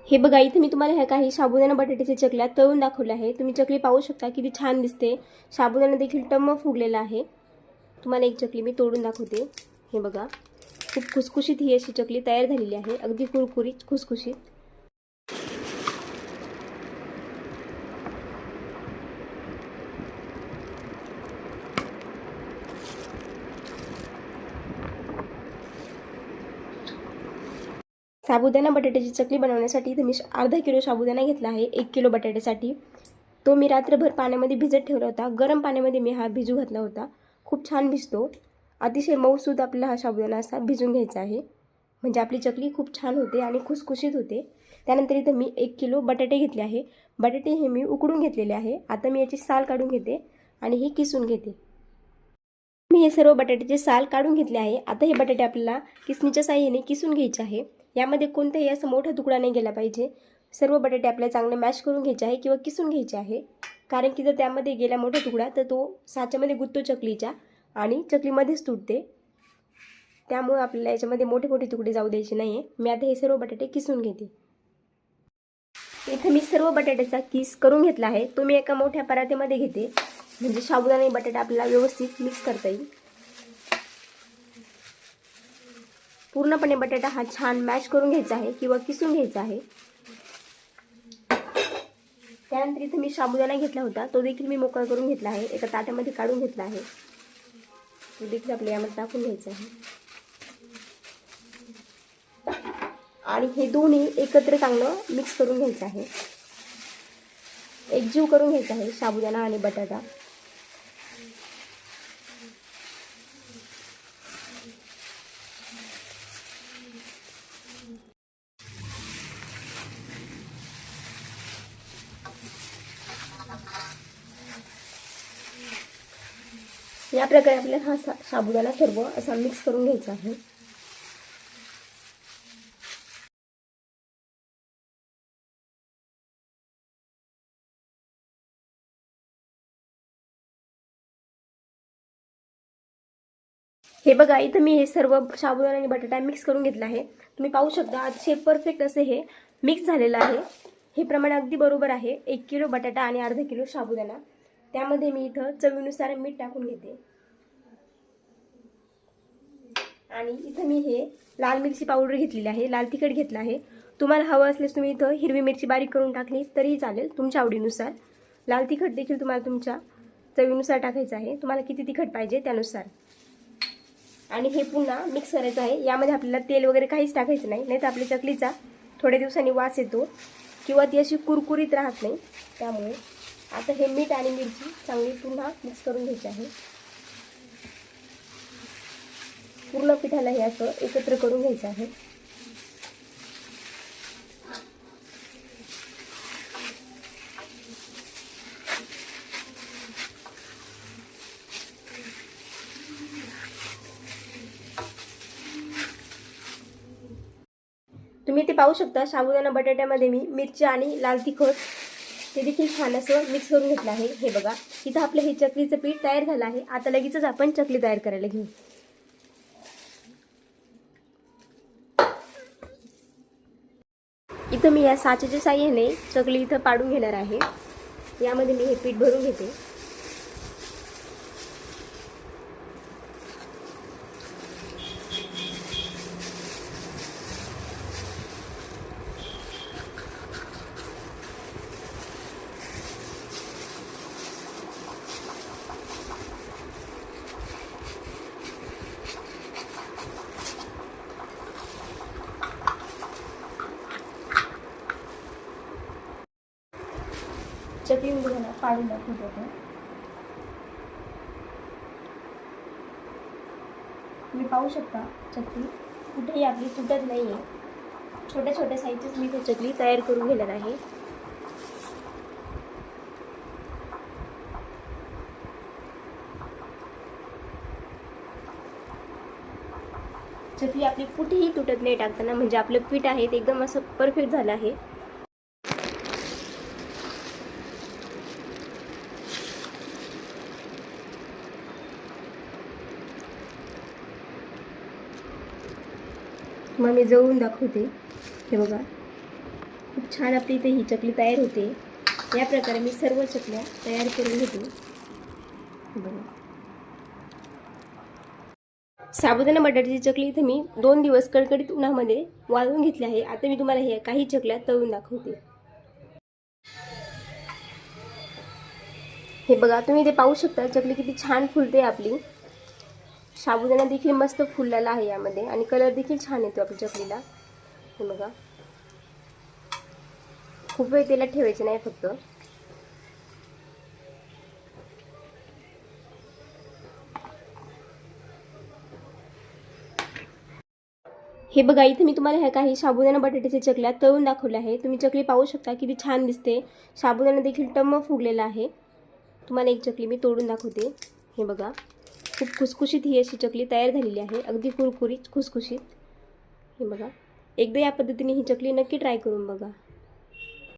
हे बघा, इथे मी तुम्हाला ह्या काही साबुदाणा बटाट्याच्या चकल्या तळून दाखवल्या आहे. तुम्ही चकली पाहू शकता किती छान दिसते. साबुदाणा देखील टम्म फुगलेला आहे. तुम्हाला एक चकली मी तोडून दाखवते. हे बघा, खूप खुसखुशीत ही अशी चकली तयार झालेली आहे, अगदी कुरकुरीत खुसखुशीत. साबुदाणा बटाट्याची चकली बनवण्यासाठी इथे मी अर्धा किलो साबुदाणा घेतला आहे 1 किलो बटाट्यासाठी. तो मी रात्रभर पाण्यामध्ये भिजत ठेवला होता. गरम पाण्यामध्ये मी हा भिजू घातला होता. खूप छान भिजतो. अतिशय मऊसूद आपला हा साबुदाणा असा भिजून घ्यायचा आहे, म्हणजे आपली चकली खूप छान होते आणि खुसखुशीत होते. त्यानंतर इथं मी 1 किलो बटाटे घेतले आहे. बटाटे हे मी उकडून घेतलेले आहे. आता मी याची साल काढून घेते आणि ही किसून घेते. मी हे सर्व बटाट्याचे साल काढून घेतले आहे. आता हे बटाटे आपल्याला किसणीच्या साहाय्याने किसून घ्यायचे आहे. यामध्ये कोणताही असा मोठा तुकडा नाही गेला पाहिजे. सर्व बटाटे आपल्याला चांगले मॅश करून घ्यायचे आहे किंवा किसून घ्यायचे आहे, कारण की जर त्यामध्ये गेला मोठा तुकडा तर तो साच्यामध्ये गुंततो चकलीच्या आणि चकलीमध्येच तुटते. त्यामुळे आपल्याला याच्यामध्ये मोठे मोठे तुकडे जाऊ द्यायचे नाही. मी आता हे सर्व बटाटे किसून घेते. इथे मी सर्व बटाट्याचा किस करून घेतला आहे. तो मी एका मोठ्या परातीमध्ये घेते, म्हणजे साबुदाणा आणि बटाटा आपल्याला व्यवस्थित मिक्स करता येईल. पूर्णपणे बटाटा हा छान मॅश करून घ्यायचा आहे किंवा किसून घ्यायचा आहे. त्यानंतर इथे मी साबुदाणा घेतला होता, तो देखील मी मोकळा करून घेतला आहे. एका ताटामध्ये काढून घेतला आहे. तो देखील आपल्या यामध्ये टाकून घ्यायचा आहे आणि हे दोन्ही एकत्र चांगलं मिक्स करून घ्यायचं आहे. एकजीव करून घ्यायचा आहे साबुदाणा आणि बटाटा. या प्रकारे आपल्याला हा साबुदाणा सर्व असा मिक्स करून घ्यायचा आहे. हे बघा, इथं मी हे सर्व साबुदाणा आणि बटाटा मिक्स करून घेतला आहे. तुम्ही पाहू शकता अतिशय परफेक्ट असे हे मिक्स झालेलं आहे. हे प्रमाण अगदी बरोबर आहे. 1 किलो बटाटा आणि अर्धा किलो साबुदाणा. त्यामध्ये मी इथं चवीनुसार मीठ टाकून घेते आणि इथं मी हे लाल मिरची पावडर घेतलेली आहे, लाल तिखट घेतला आहे. तुम्हाला हवं असल्यास तुम्ही इथं हिरवी मिरची बारीक करून टाकली तरीही चालेल, तुमच्या आवडीनुसार. लाल तिखट देखील तुम्हाला तुमच्या चवीनुसार टाकायचं आहे, तुम्हाला किती तिखट पाहिजे त्यानुसार. आणि हे पुन्हा मिक्स करायचं आहे. यामध्ये आपल्याला तेल वगैरे काहीच टाकायचं नाही, नाहीतर आपल्या चकलीचा थोड्या दिवसांनी वास येतो किंवा ती अशी कुरकुरीत राहत नाही. त्यामुळे आता हे मीठ आणि मिरची चांगली पुन्हा मिक्स करून घ्यायची आहे. पूर्ण पिठाला हे असं एकत्र करून घ्यायचं आहे. तुम्ही ते पाहू शकता, साबुदाणा बटाट्यामध्ये मी मिरची आणि लाल तिखट ते देखील छान असं मिक्स करून घेतलं आहे. हे बघा, इथं आपलं हे चकलीचं पीठ तयार झालं आहे. आता लगेचच आपण चकली तयार करायला घेऊ. इथं मी या साच्याच्या साहाय्याने चकली इथं पाडून घेणार आहे. यामध्ये मी हे पीठ भरून घेते. चकली मुलांना पाडून दाखवत होतो. तुम्ही पाहू शकता चकली कुठेही आपली तुटत नाही आहे. छोट्या छोट्या साईजचीच मी ती चकली तयार करून घेणार आहे. चकली आपली कुठेही तुटत नाही टाकताना, म्हणजे आपलं पीठ आहे ते एकदम असं परफेक्ट झालं आहे. मग मी जवळून दाखवते. हे बघा, खूप छान आपली इथे ही चकली तयार होते. या प्रकारे मी सर्व चकल्या तयार करून घेते. बघा, साबुदाणा बटाट्याची चकली इथे मी 2 दिवस कडकडीत उन्हामध्ये वाळवून घेतली आहे. आता मी तुम्हाला हे काही चकल्या तळून दाखवते. हे बघा, तुम्ही इथे पाहू शकता चकली किती छान फुलते आपली. साबुदाणा देखील मस्त फुललेला आहे यामध्ये आणि कलर देखील छान येतो आपल्या चकलीला. हे बघा, खूप वेळ तेलात ठेवायचे नाही फक्त. हे बघा, इथे मी तुम्हाला ह्या काही साबुदाणा बटाट्याच्या चकल्या तळून दाखवल्या आहे. तुम्ही चकली पाहू शकता किती छान दिसते. साबुदाणा देखील टम्म फुगलेला आहे. तुम्हाला एक चकली मी तोडून दाखवते. हे बघा, खूप खुसखुशीत ही अशी चकली तयार झालेली आहे, अगदी कुरकुरीत खुसखुशीत. हे बघा, एकदा या पद्धतीने ही चकली नक्की ट्राय करून बघा.